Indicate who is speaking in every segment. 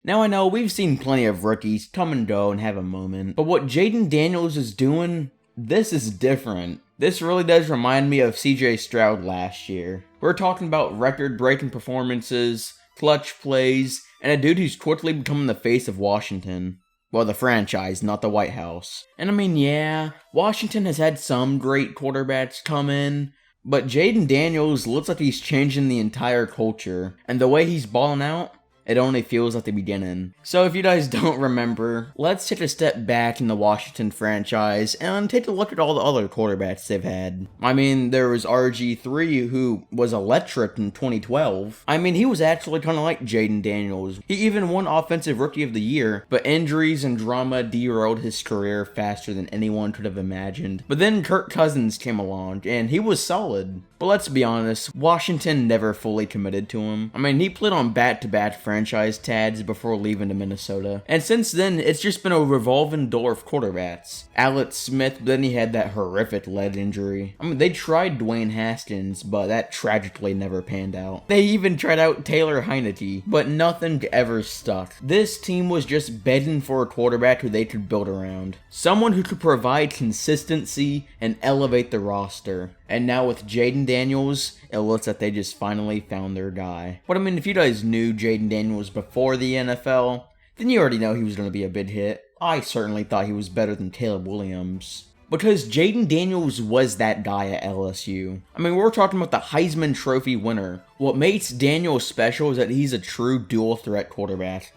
Speaker 1: Now I know we've seen plenty of rookies come and go and have a moment, but what Jayden Daniels is doing, this is different. This really does remind me of CJ Stroud last year. We're talking about record-breaking performances, clutch plays, and a dude who's quickly becoming the face of Washington. Well, the franchise, not the White House. And I mean, yeah, Washington has had some great quarterbacks come in, but Jayden Daniels looks like he's changing the entire culture. And the way he's balling out, it only feels like the beginning. So if you guys don't remember, let's take a step back in the Washington franchise and take a look at all the other quarterbacks they've had. I mean, there was RG3 who was electric in 2012. I mean, he was actually kind of like Jayden Daniels. He even won Offensive Rookie of the Year, but injuries and drama derailed his career faster than anyone could have imagined. But then Kirk Cousins came along, and he was solid. But let's be honest, Washington never fully committed to him. I mean, he played on back-to-back franchise tags before leaving to Minnesota. And since then, it's just been a revolving door of quarterbacks. Alex Smith, but then he had that horrific leg injury. I mean, they tried Dwayne Haskins, but that tragically never panned out. They even tried out Taylor Heineke, but nothing ever stuck. This team was just begging for a quarterback who they could build around. Someone who could provide consistency and elevate the roster. And now with Jayden Daniels, it looks like they just finally found their guy. But I mean, if you guys knew Jayden Daniels before the NFL, then you already know he was going to be a big hit. I certainly thought he was better than Caleb Williams. Because Jayden Daniels was that guy at LSU. I mean, we're talking about the Heisman Trophy winner. What makes Daniels special is that he's a true dual threat quarterback.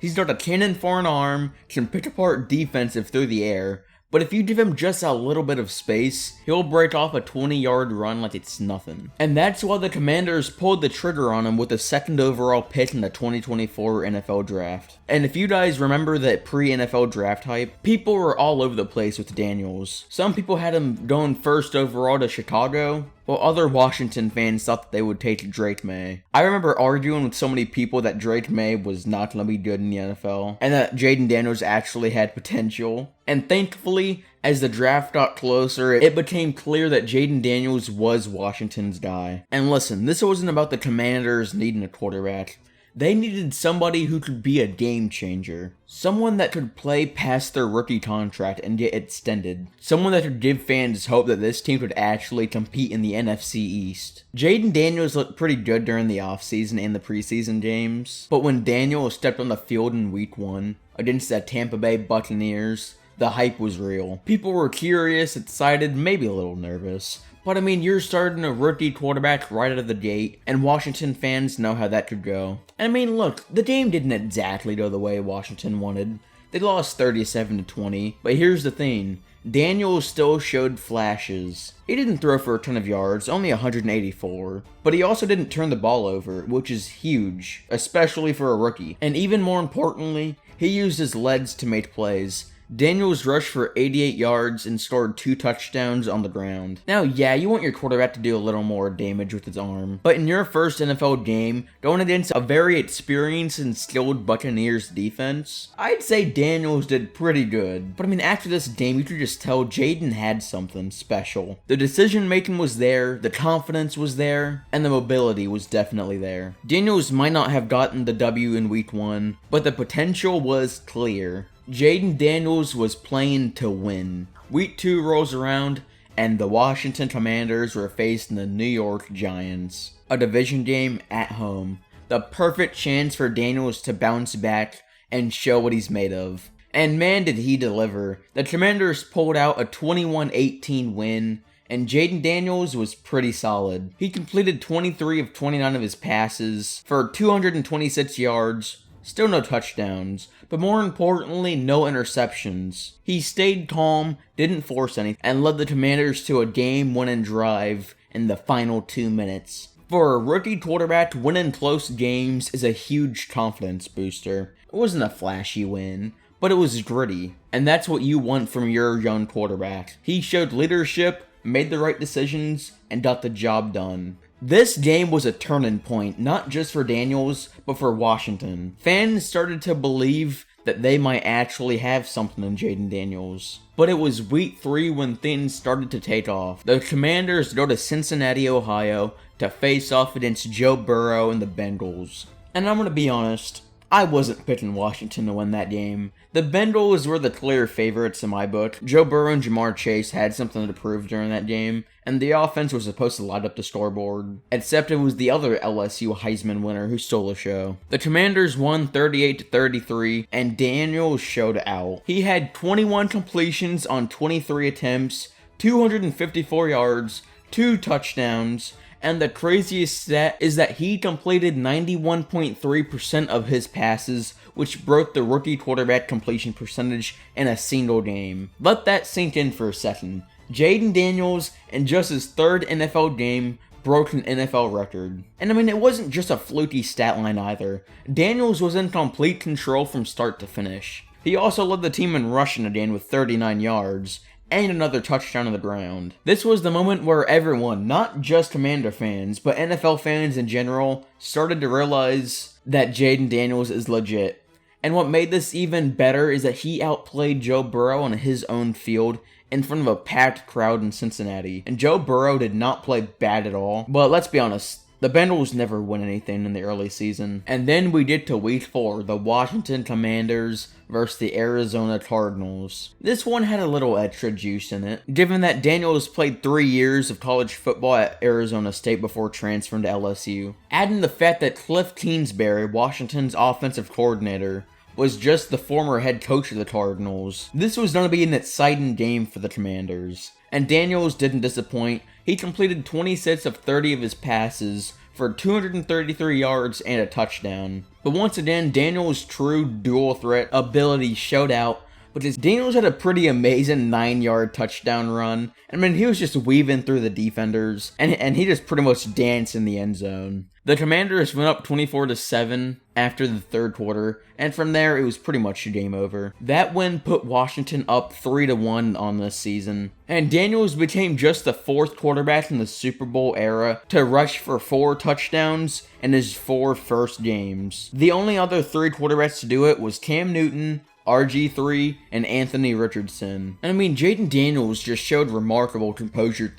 Speaker 1: He's got a cannon for an arm, can pick apart defensive through the air, but if you give him just a little bit of space, he'll break off a 20-yard run like it's nothing. And that's why the Commanders pulled the trigger on him with the second overall pick in the 2024 NFL Draft. And if you guys remember that pre-NFL Draft hype, people were all over the place with Daniels. Some people had him going first overall to Chicago, while other Washington fans thought that they would take Drake May. I remember arguing with so many people that Drake May was not going to be good in the NFL, and that Jayden Daniels actually had potential. And thankfully, as the draft got closer, it became clear that Jayden Daniels was Washington's guy. And listen, this wasn't about the Commanders needing a quarterback. They needed somebody who could be a game changer. Someone that could play past their rookie contract and get extended. Someone that could give fans hope that this team could actually compete in the NFC East. Jayden Daniels looked pretty good during the offseason and the preseason games, but when Daniels stepped on the field in week 1 against the Tampa Bay Buccaneers, the hype was real. People were curious, excited, maybe a little nervous. But I mean, you're starting a rookie quarterback right out of the gate, and Washington fans know how that could go. And I mean, look, the game didn't exactly go the way Washington wanted. They lost 37-20, but here's the thing. Daniels still showed flashes. He didn't throw for a ton of yards, only 184, but he also didn't turn the ball over, which is huge, especially for a rookie. And even more importantly, he used his legs to make plays. Daniels rushed for 88 yards and scored 2 touchdowns on the ground. Now, yeah, you want your quarterback to do a little more damage with his arm, but in your first NFL game, going against a very experienced and skilled Buccaneers defense, I'd say Daniels did pretty good. But I mean, after this game, you could just tell Jayden had something special. The decision making was there, the confidence was there, and the mobility was definitely there. Daniels might not have gotten the W in week 1, but the potential was clear. Jayden Daniels was playing to win. Week 2 rolls around, and the Washington Commanders were facing the New York Giants. A division game at home. The perfect chance for Daniels to bounce back and show what he's made of. And man, did he deliver. The Commanders pulled out a 21-18 win, and Jayden Daniels was pretty solid. He completed 23 of 29 of his passes for 226 yards, still no touchdowns, but more importantly, no interceptions. He stayed calm, didn't force anything, and led the Commanders to a game-winning drive in the final 2 minutes. For a rookie quarterback, winning close games is a huge confidence booster. It wasn't a flashy win, but it was gritty, and that's what you want from your young quarterback. He showed leadership, made the right decisions, and got the job done. This game was a turning point, not just for Daniels, but for Washington. Fans started to believe that they might actually have something in Jayden Daniels. But it was week 3 when things started to take off. The Commanders go to Cincinnati, Ohio to face off against Joe Burrow and the Bengals. And I'm going to be honest, I wasn't picking Washington to win that game. The Bengals were the clear favorites in my book. Joe Burrow and Jamar Chase had something to prove during that game, and the offense was supposed to light up the scoreboard. Except it was the other LSU Heisman winner who stole the show. The Commanders won 38-33, and Daniels showed out. He had 21 completions on 23 attempts, 254 yards, 2 touchdowns, and the craziest stat is that he completed 91.3% of his passes, which broke the rookie quarterback completion percentage in a single game. Let that sink in for a second. Jayden Daniels, in just his 3rd NFL game, broke an NFL record. And I mean, it wasn't just a fluky stat line either. Daniels was in complete control from start to finish. He also led the team in rushing again with 39 yards, and another touchdown on the ground. This was the moment where everyone, not just Commander fans, but NFL fans in general, started to realize that Jayden Daniels is legit. And what made this even better is that he outplayed Joe Burrow on his own field in front of a packed crowd in Cincinnati. And Joe Burrow did not play bad at all, but let's be honest, the Bengals never win anything in the early season. And then we get to week 4, the Washington Commanders versus the Arizona Cardinals. This one had a little extra juice in it, given that Daniels played 3 years of college football at Arizona State before transferring to LSU. Adding the fact that Cliff Kingsbury, Washington's offensive coordinator, was just the former head coach of the Cardinals. This was going to be an exciting game for the Commanders. And Daniels didn't disappoint. He completed 26 of 30 of his passes for 233 yards and a touchdown. But once again, Daniels' true dual threat ability showed out, because Daniels had a pretty amazing 9-yard touchdown run. I mean, he was just weaving through the defenders, and he just pretty much danced in the end zone. The Commanders went up 24-7 after the 3rd quarter, and from there it was pretty much game over. That win put Washington up 3-1 on this season, and Daniels became just the 4th quarterback in the Super Bowl era to rush for 4 touchdowns in his 4 first games. The only other 3 quarterbacks to do it was Cam Newton, RG3, and Anthony Richardson. And I mean, Jayden Daniels just showed remarkable composure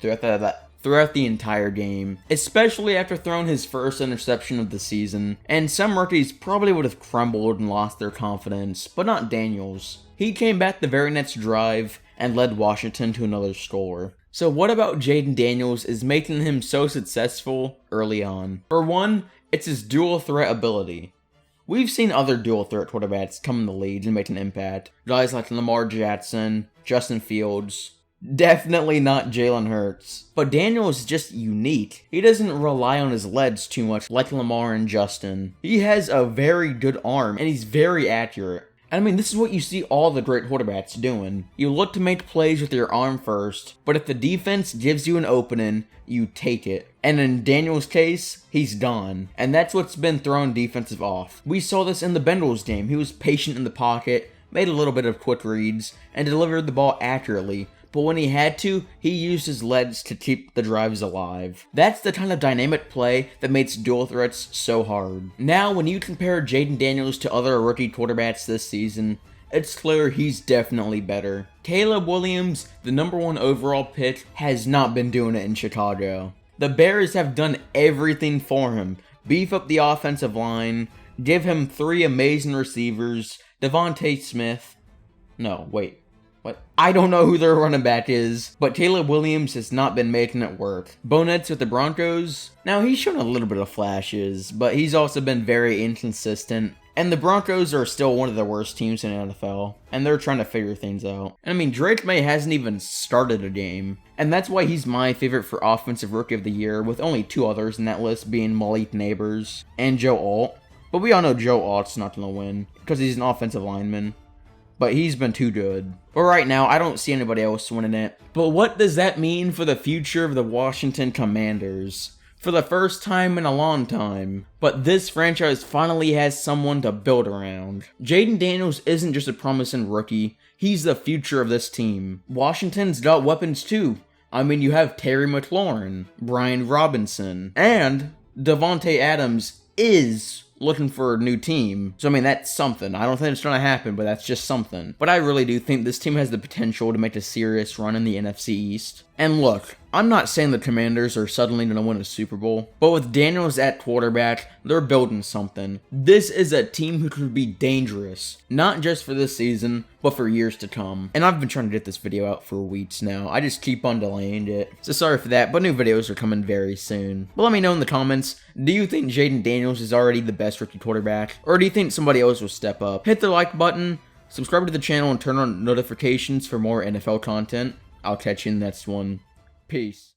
Speaker 1: throughout the entire game, especially after throwing his first interception of the season, and some rookies probably would have crumbled and lost their confidence, but not Daniels. He came back the very next drive and led Washington to another score. So what about Jayden Daniels is making him so successful early on? For one, it's his dual threat ability. We've seen other dual threat quarterbacks come in the league and make an impact. Guys like Lamar Jackson, Justin Fields. Definitely not Jalen Hurts. But Daniel is just unique. He doesn't rely on his legs too much like Lamar and Justin. He has a very good arm, and he's very accurate. I mean, this is what you see all the great quarterbacks doing. You look to make plays with your arm first, but if the defense gives you an opening, you take it. And in Daniel's case, he's gone. And that's what's been thrown defensive off. We saw this in the Bengals game. He was patient in the pocket, made a little bit of quick reads, and delivered the ball accurately. But when he had to, he used his legs to keep the drives alive. That's the kind of dynamic play that makes dual threats so hard. Now, when you compare Jayden Daniels to other rookie quarterbacks this season, it's clear he's definitely better. Caleb Williams, the #1 overall pick, has not been doing it in Chicago. The Bears have done everything for him. Beef up the offensive line, give him 3 amazing receivers, Devontae Smith. No, wait. What? I don't know who their running back is, but Caleb Williams has not been making it work. Bo Nix with the Broncos. Now, he's shown a little bit of flashes, but he's also been very inconsistent. And the Broncos are still one of the worst teams in the NFL, and they're trying to figure things out. I mean, Drake May hasn't even started a game, and that's why he's my favorite for Offensive Rookie of the Year, with only 2 others in that list being Malik Neighbors and Joe Alt. But we all know Joe Alt's not going to win, because he's an offensive lineman. But he's been too good. But right now, I don't see anybody else winning it. But what does that mean for the future of the Washington Commanders? For the first time in a long time. But this franchise finally has someone to build around. Jayden Daniels isn't just a promising rookie. He's the future of this team. Washington's got weapons too. I mean, you have Terry McLaurin, Brian Robinson, and Devontae Adams is looking for a new team. So, I mean, that's something. I don't think it's going to happen, but that's just something. But I really do think this team has the potential to make a serious run in the NFC East. And look, I'm not saying the Commanders are suddenly going to win a Super Bowl, but with Daniels at quarterback, they're building something. This is a team who could be dangerous, not just for this season, but for years to come. And I've been trying to get this video out for weeks now. I just keep on delaying it. So sorry for that, but new videos are coming very soon. But let me know in the comments, do you think Jayden Daniels is already the best rookie quarterback? Or do you think somebody else will step up? Hit the like button, subscribe to the channel, and turn on notifications for more NFL content. I'll catch you in the next one. Peace.